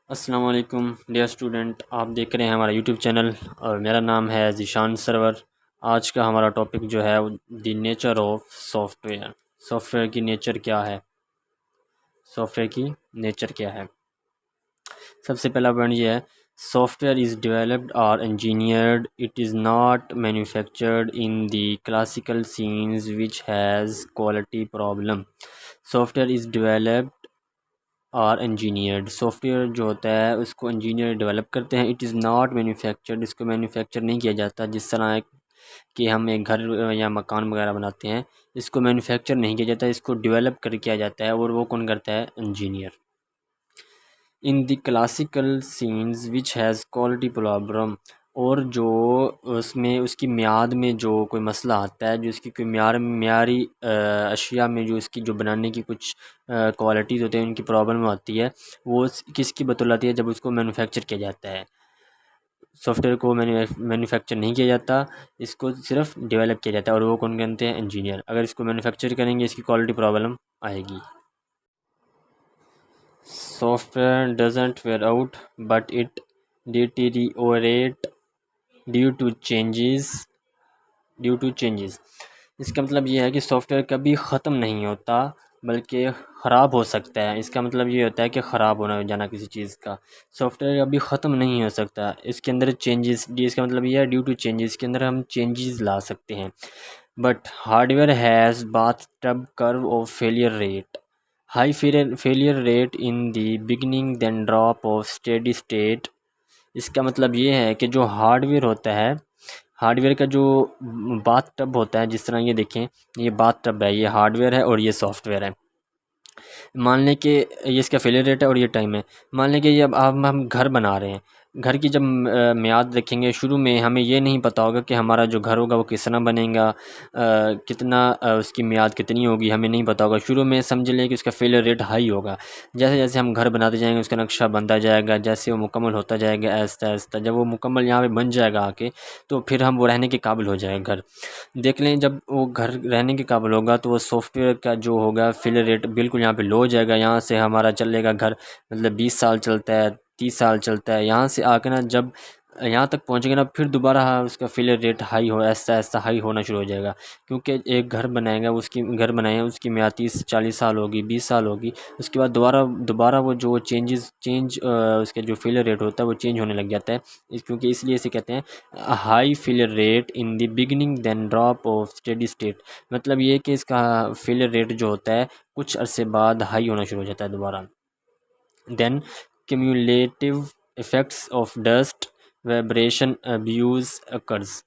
अस्सलाम वालेकुम dear student, आप देख रहे हैं हमारा यूट्यूब चैनल और मेरा नाम है ज़ीशान सरवर। आज का हमारा टॉपिक जो है the nature of software. Software की नेचर क्या है? सॉफ्टवेयर की नेचर क्या है? सबसे पहला पॉइंट ये है, सॉफ्टवेयर इज़ डेवलप्ड और engineered, it is not manufactured in the classical scenes which has quality problem. Software is developed और इंजीनियर्ड, सॉफ्टवेयर जो होता है उसको इंजीनियर डेवलप करते हैं। इट इज़ नॉट मैन्युफैक्चर्ड, इसको मैन्युफैक्चर नहीं किया जाता। जिस तरह कि हम एक घर या मकान वगैरह बनाते हैं, इसको मैन्युफैक्चर नहीं किया जाता, इसको डेवलप कर किया जाता है। और वो कौन करता है? Engineer. In the classical scenes which has quality problem, और जो उसमें उसकी मियाद में जो कोई मसला आता है, जो इसकी कोई म्यारी अशिया में जो इसकी जो बनाने की कुछ क्वालिटीज़ होते हैं, उनकी प्रॉब्लम आती है, वो किसकी बतौल आती है? जब उसको मैन्युफैक्चर किया जाता है। सॉफ्टवेयर को मैन्युफैक्चर नहीं किया जाता, इसको सिर्फ डेवलप किया जाता है। और वो कौन करते हैं? इंजीनियर। अगर इसको मैन्युफैक्चर करेंगे, इसकी क्वालिटी प्रॉब्लम आएगी। Software doesn't wear out, but it deteriorate due to changes. इसका मतलब ये है कि सॉफ्टवेयर कभी ख़त्म नहीं होता, बल्कि ख़राब हो सकता है। इसका मतलब ये होता है कि ख़राब होना जाना किसी चीज़ का। सॉफ्टवेयर कभी ख़त्म नहीं हो सकता, इसके अंदर चेंजेस, इसका मतलब ये है ड्यू टू चेंजेस, के अंदर हम चेंजेस ला सकते हैं। But hardware has bath tub curve of failure rate, high failure rate in the beginning then drop off steady state. इसका मतलब ये है कि जो हार्डवेयर होता है, हार्डवेयर का जो बाथ टब होता है, जिस तरह ये देखें, ये बाथ टब है, ये हार्डवेयर है और ये सॉफ्टवेयर है। मान लें कि ये इसका फेलियर रेट है और ये टाइम है। मान लें कि ये अब हम घर बना रहे हैं। घर की जब मियाद रखेंगे, शुरू में हमें ये नहीं पता होगा कि हमारा जो घर होगा वो किस तरह बनेगा, कितना उसकी मियाद कितनी होगी, हमें नहीं पता होगा। शुरू में समझ लें कि उसका फेलियर रेट हाई होगा। जैसे जैसे हम घर बनाते जाएंगे, उसका नक्शा बनता जाएगा, जैसे वो मुकम्मल होता जाएगा आहिस्ता आहिस्ता, जब वो मुकम्मल यहाँ पे बन जाएगा आके, तो फिर हम वो रहने के काबिल हो जाएगा घर। देख लें, जब वो घर रहने के काबिल होगा, तो वो सॉफ्टवेयर का जो होगा फेलियर रेट बिल्कुल यहाँ पे लो हो जाएगा। यहाँ से हमारा चलेगा घर, मतलब 20 साल चलता है, 30 साल चलता है। यहाँ से आके ना जब यहाँ तक पहुँचेगा ना, फिर दोबारा उसका फेलियर रेट हाई हो, ऐसा ऐसा हाई होना शुरू हो जाएगा। क्योंकि एक घर बनाएगा, उसकी घर बनाए उसकी मियाद 30-40 साल होगी, 20 साल होगी। उसके बाद दोबारा दोबारा वो जो उसके जो फेलियर रेट होता है वो चेंज होने लग जाता है। क्योंकि इसलिए इसे कहते हैं high failure rate in the beginning then drop off steady state. मतलब ये कि इसका फेलियर रेट जो होता है कुछ अरसे बाद हाई होना शुरू हो जाता है दोबारा। Then cumulative effects of dust vibration abuse occurs.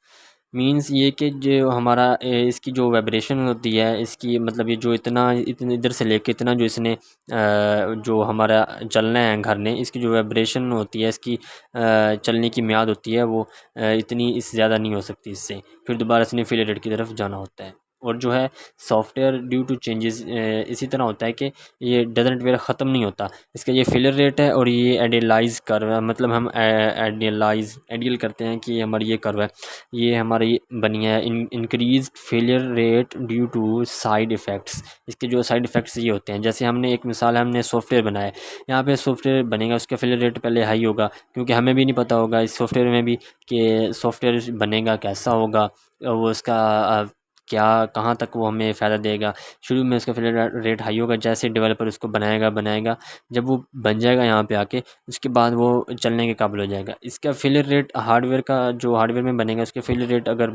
Means ये कि जो हमारा इसकी जो वाइब्रेशन होती है, इसकी मतलब ये जो इतने इधर से लेके इतना जो इसने जो हमारा चलना है घर ने, इसकी जो वाइब्रेशन होती है, इसकी चलने की मियाद होती है, वो इतनी इससे ज़्यादा नहीं हो सकती। इससे फिर दोबारा इसने फेलियर रेट की तरफ जाना होता है। और जो है सॉफ्टवेयर ड्यू टू चेंजेस इसी तरह होता है कि ये डजंट वेयर ख़त्म नहीं होता। इसका ये फेलियर रेट है और ये आइडियलाइज़ कर्व है, मतलब हम आइडियल करते हैं कि हमारी ये कर्व है, ये हमारी बनी है increase failure rate due to side effects. इसके जो साइड इफ़ेक्ट्स ये होते हैं, जैसे हमने एक मिसाल है, हमने सॉफ्टवेयर बनाया, यहाँ पे सॉफ्टवेयर बनेगा, उसका फेलियर रेट पहले हाई होगा, क्योंकि हमें भी नहीं पता होगा इस सॉफ्टवेयर में भी कि सॉफ्टवेयर बनेगा कैसा होगा, वो उसका क्या कहाँ तक वो हमें फ़ायदा देगा। शुरू में उसका फेलियर रेट हाई होगा, जैसे डेवलपर उसको बनाएगा, जब वो बन जाएगा यहाँ पे आके, उसके बाद वो चलने के काबिल हो जाएगा। इसका फेलियर रेट हार्डवेयर का जो हार्डवेयर में बनेगा, उसका फेलियर रेट अगर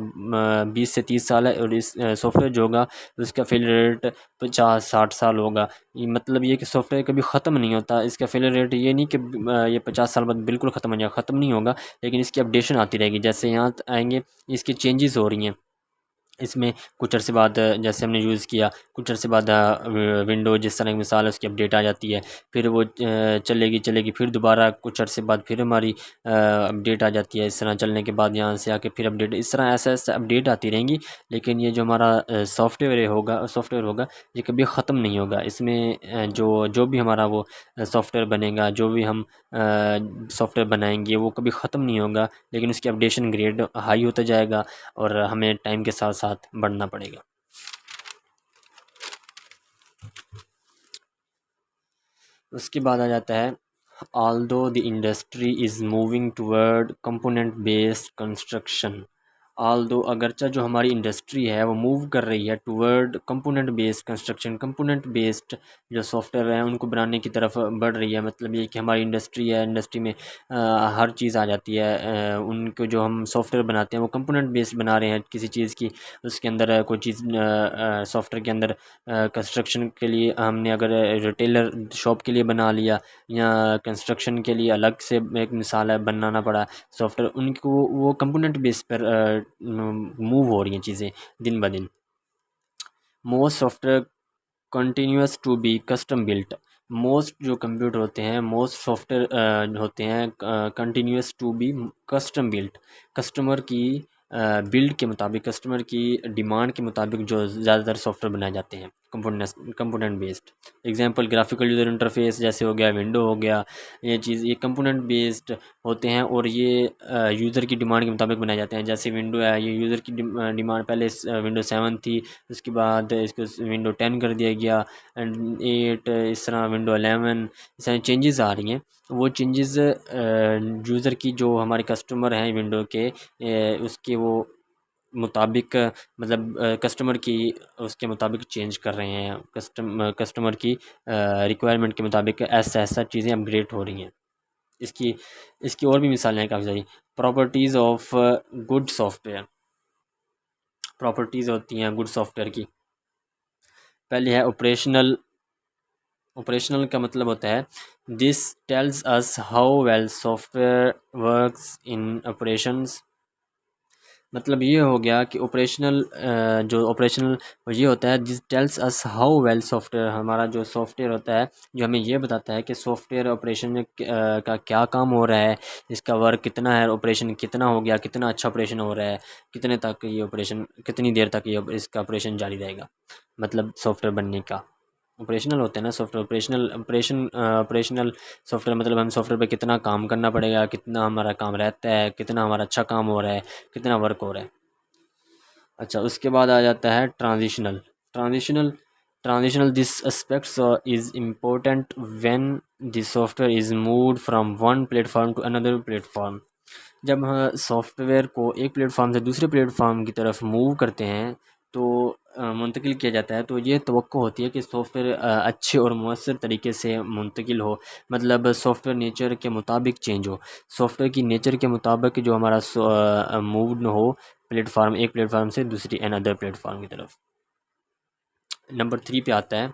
20 से 30 साल है, और इस सॉफ्टवेयर जो होगा उसका फेलियर रेट 50-60 साल होगा। ये मतलब ये कि सॉफ्टवेयर कभी ख़त्म नहीं होता। इसका फेलियर रेट ये नहीं कि ये 50 साल बाद बिल्कुल ख़त्म हो जाएगा, ख़त्म नहीं होगा, लेकिन इसकी अपडेशन आती रहेगी। जैसे यहाँ आएंगे, इसकी चेंजेस हो रही हैं इसमें, कुछ अर्से बाद जैसे हमने यूज़ किया, कुछ अर्से बाद विंडो जिस तरह की मिसाल है उसकी अपडेट आ जाती है, फिर वो चलेगी, फिर दोबारा कुछ अर्से बाद फिर हमारी अपडेट आ जाती है। इस तरह चलने के बाद यहाँ से आके फिर अपडेट, इस तरह ऐसा ऐसा अपडेट आती रहेंगी। लेकिन ये जो हमारा सॉफ्टवेयर होगा, ये कभी ख़त्म नहीं होगा। इसमें जो जो भी हमारा वो सॉफ्टवेयर बनेगा, जो भी हम सॉफ्टवेयर बनाएंगे, वो कभी ख़त्म नहीं होगा, लेकिन उसकी अपडेशन ग्रेड हाई होता जाएगा और हमें टाइम के साथ साथ बढ़ना पड़ेगा। उसके बाद आ जाता है Although the industry is moving toward component based construction, although अगरचा जो हमारी इंडस्ट्री है वो मूव कर रही है toward component based construction, component based जो सॉफ्टवेयर हैं उनको बनाने की तरफ बढ़ रही है। मतलब ये कि हमारी इंडस्ट्री है, इंडस्ट्री में हर चीज़ आ जाती है। उनको जो हम सॉफ्टवेयर बनाते हैं वो कंपोनेंट बेस्ड बना रहे हैं किसी चीज़ की। उसके अंदर कोई चीज़ सॉफ्टवेयर के अंदर कंस्ट्रक्शन के लिए हमने अगर रिटेलर शॉप के लिए बना लिया या कंस्ट्रक्शन के लिए अलग से एक मिसाल है बनाना पड़ा सॉफ्टवेयर, उनको वो कंपोनेंट बेस पर मूव हो रही हैं चीज़ें दिन ब दिन। Most software continues to be custom built, most जो कंप्यूटर होते हैं, मोस्ट सॉफ्टवेयर होते हैं continues to be custom built, customer की बिल्ड के मुताबिक, कस्टमर की डिमांड के मुताबिक जो ज़्यादातर सॉफ्टवेयर बनाए जाते हैं component based. Example graphical user interface जैसे हो गया, विंडो हो गया, ये चीज़ ये कंपोनेंट बेस्ड होते हैं और ये यूज़र की डिमांड के मुताबिक बनाए जाते हैं। जैसे विंडो है, ये यूज़र की डिमांड पहले विंडो 7 थी, उसके बाद इसको विंडो 10 कर दिया गया एंड 8, इस तरह विंडो 11, इस तरह चेंजेस आ रही हैं। वो चेंजेस यूज़र की जो हमारे कस्टमर हैं विंडो के उसके वो मुताबिक मतलब कस्टमर की उसके मुताबिक चेंज कर रहे हैं। कस्टमर की रिक्वायरमेंट के मुताबिक ऐसा ऐसा चीज़ें अपग्रेड हो रही हैं। इसकी इसकी और भी मिसालें हैं काफ़ी सारी। Properties of good software, properties होती हैं गुड सॉफ्टवेयर की। पहली है ऑपरेशनल, ऑपरेशनल का मतलब होता है this tells us how well software works in operations. मतलब ये हो गया कि ऑपरेशनल जो ऑपरेशनल ये होता है this tells us how well software, हमारा जो सॉफ्टवेयर होता है जो हमें ये बताता है कि सॉफ्टवेयर ऑपरेशन में का क्या काम हो रहा है, इसका वर्क कितना है, ऑपरेशन कितना हो गया, कितना अच्छा ऑपरेशन हो रहा है, कितने तक ये ऑपरेशन, कितनी देर तक ये इसका ऑपरेशन जारी रहेगा। मतलब सॉफ्टवेयर बनने का ऑपरेशनल होते हैं ना सॉफ्टवेयर, ऑपरेशनल सॉफ्टवेयर मतलब हम सॉफ्टवेयर पे कितना काम करना पड़ेगा, कितना हमारा काम रहता है, कितना हमारा अच्छा काम हो रहा है, कितना वर्क हो रहा है। अच्छा, उसके बाद आ जाता है transitional. Transitional transitional this aspects is important when the software is moved from one platform to another platform. जब हम सॉफ्टवेयर को एक प्लेटफॉर्म से दूसरे प्लेटफॉर्म की तरफ मूव करते हैं तो मुंतकिल किया जाता है, तो ये तवक्को होती है कि सॉफ्टवेयर अच्छे और मौसर तरीके से मुंतकिल हो। मतलब सॉफ्टवेयर नेचर के मुताबिक चेंज हो, सॉफ्टवेयर की नेचर के मुताबिक जो हमारा मूव हो प्लेटफॉर्म, एक प्लेटफॉर्म से दूसरी अनदर प्लेटफॉर्म की तरफ। नंबर 3 पे आता है,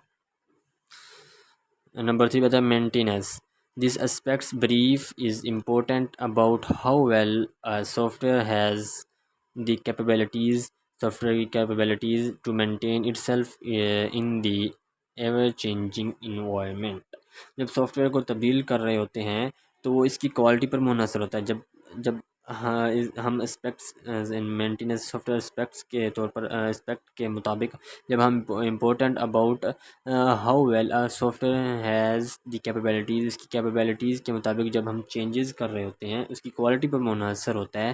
नंबर 3 पे आता है maintenance. This aspects brief is important about how well software has the capabilities, software की capabilities to maintain itself in the ever changing environment. जब सॉफ्टवेयर को तब्दील कर रहे होते हैं तो वो इसकी क्वालिटी पर मुनहसर होता है। जब जब हाँ हम aspects in maintenance software aspects के तौर पर एस्पेक्ट के मुताबिक जब हम important about how well software has the capabilities, इसकी कैपेबिलिटीज़ के मुताबिक जब हम चेंजेस कर रहे होते हैं उसकी क्वालिटी पर मुनहसर होता है।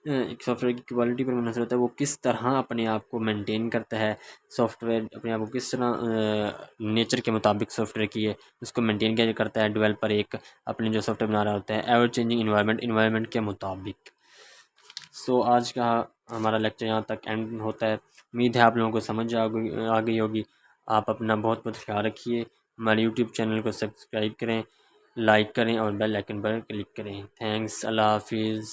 एक सॉफ्टवेयर की क्वालिटी पर मुनहसर होता है वो किस तरह अपने आप को मेंटेन करता है, सॉफ्टवेयर अपने आप को किस तरह नेचर के मुताबिक सॉफ्टवेयर की है उसको मेंटेन कैसे करता है डेवलपर एक अपने जो सॉफ्टवेयर बना रहा होता है एवर चेंजिंग इन्वायरमेंट के मुताबिक। सो आज का हमारा लेक्चर यहाँ तक एंड होता है। उम्मीद है आप लोगों को समझ आ गई होगी। आप अपना बहुत बहुत ख्याल रखिए। हमारे यूट्यूब चैनल को सब्सक्राइब करें, लाइक करें और बेल आइकन पर क्लिक करें। थैंक्स, अल्लाह हाफिज़।